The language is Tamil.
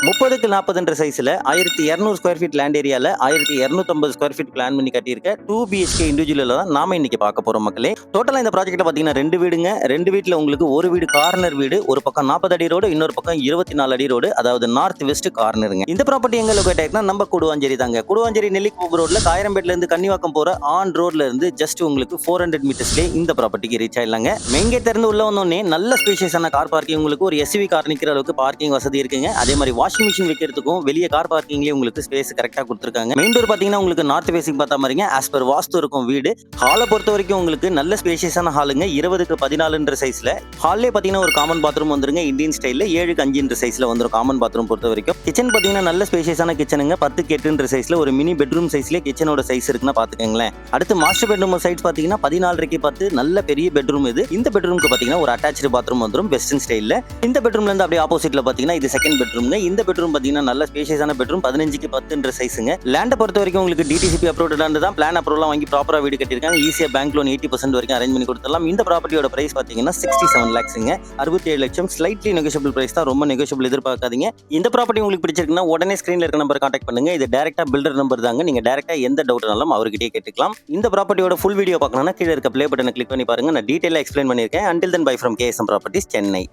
30க்கு 40 சைஸ்ல 1200 ஸ்கொயர் ஃபீட் லேண்ட் ஏரியால 1250 ஸ்கொயர் ஃபீட் பிளான் பண்ணி கட்டியிருக்க 2 பிஹெச்கே இண்டிவிஜுவல் தான் நாம இன்னைக்கு பார்க்க போறோம் மக்களே. டோட்டலா இந்த ப்ராஜெக்ட்ல பாத்தீங்கன்னா 2 வீடுங்க. 2 வீட்ல உங்களுக்கு ஒரு வீடு கார்னர் வீடு, ஒரு பக்கம் 40 அடி ரோடு, இன்னொரு பக்கம் 24 அடி ரோடு, அதாவது நார்த் வெஸ்ட் கார்னருங்க. இந்த ப்ராப்பர்ட்டி எங்க லொகேட் ஆயிருக்குன்னா நம்ம கூடுவாஞ்சேரி தாங்க. கூடுவாஞ்சேரி நெல்லிக்குப்பம் ரோட்ல காயரம்பேட்ல இருந்து கன்னிவாக்கம் போற ஆன் ரோட்ல இருந்து ஜஸ்ட் உங்களுக்கு 400 மீட்டர்ஸ்லயே இந்த ப்ராப்பர்ட்டிக்கு ரீச் ஆயிடலாங்க. மெயின் கேட் திறந்து உள்ள வந்தோடனே நல்ல ஸ்பேஷியஸான கார் பார்க்கிங், உங்களுக்கு ஒரு எஸ்யூவி கார் நிக்கிற அளவுக்கு பார்க்கிங் வசதி இருக்குங்க. அதே மாதிரி வாஷிங் மிஷின் வைக்கிறதுக்கும் வெளியே கார் பார்க்கிங்லயே உங்களுக்கு ஸ்பேஸ் கரெக்டா கொடுத்துருக்காங்க. மெயின் டோர் பாத்தீங்கன்னா உங்களுக்கு நார்த் ஃபேசிங் பார்த்தா மாதிரிங்க ஆஸ் பர் வாஸ்து இருக்கும் வீடு. ஹாலை பொறுத்த வரைக்கும் உங்களுக்கு நல்ல ஸ்பேஷியஸான ஹாலுங்க. 20க்கு 14 சைஸ்ல ஹால்லே பாத்தீங்கன்னா ஒரு காமன் பாத்ரூம் வந்துருங்க. இந்தியன் ஸ்டைல்ல 7க்கு 5 சைஸ்ல வந்துரும் காமன் பாத்ரூம் பொறுத்த வரைக்கும். கிச்சன் பாத்தீங்கன்னா நல்ல ஸ்பேஷியஸான கிச்சனுங்க. 10க்கு 8 சைஸ்ல ஒரு மினி பெட்ரூம் சைஸ்ல கிச்சனோட சைஸ் இருக்குன்னா பாத்துக்கங்களேன். அடுத்து மாஸ்டர் பெட்ரூம் சைஸ் பாத்தீங்கன்னா 14க்கு 10 நல்ல பெரிய பெட்ரூம் இது. இந்த பெட்ரூம்க்கு பாத்தீங்கன்னா ஒரு அட்டாச்டு பாத்ரூம் வந்துரும் வெஸ்டர்ன் ஸ்டைல்ல. இந்த பெட்ரூம்ல இருந்து அப்படியே ஆப்போசிட்ல பாத்தீங்கன்னா இது செகண்ட் பெட்ரூம்ங்க. இந்த பெட்ரூம் பாத்தீங்கன்னா நல்ல ஸ்பேஷியஸான பெட்ரூம். 15க்கு 10 சைஸ்ங்க. லேண்ட பொறுத்த வரைக்கும் உங்களுக்கு டிடிசிபி அப்ரூவ்டா இருந்து தான் பிளான் அப்ரூவல் வாங்கி ப்ராப்பரா வீடு கட்டிருக்காங்க. ஈஸியா பேங்க் லோன் 80% வரைக்கும் அரேஞ்ச் பண்ணி கொடுத்துடலாம். இந்த ப்ராப்பர்ட்டியோட பிரைஸ் பாத்தீங்கன்னா 67 lakhsங்க. 67 லட்சம். ஸ்லைட்லி நெகோஷியபிள் பிரைஸ் தான், ரொம்ப நெகோஷியபிள் எதிர்பார்க்காதீங்க. இந்த ப்ராப்பர்ட்டி உங்களுக்கு பிடிச்சிருக்குன்னா உடனே ஸ்கிரீன்ல இருக்க நம்பர் கான்டாக்ட் பண்ணுங்க. இது டைரக்டா பில்டர் நம்பர் தாங்க. நீங்க டைரக்டா எந்த டவுட்னாலும் அவர்கிட்டயே கேட்டுக்கலாம். இந்த ப்ராப்பர்ட்டியோட ஃபுல் வீடியோ பார்க்கணும்னா கீழ இருக்க ப்ளே பட்டனை கிளிக் பண்ணி பாருங்க. நான் டீடைலா எக்ஸ்பிளைன் பண்ணிருக்கேன். Until then, bye from KSM Properties, Chennai.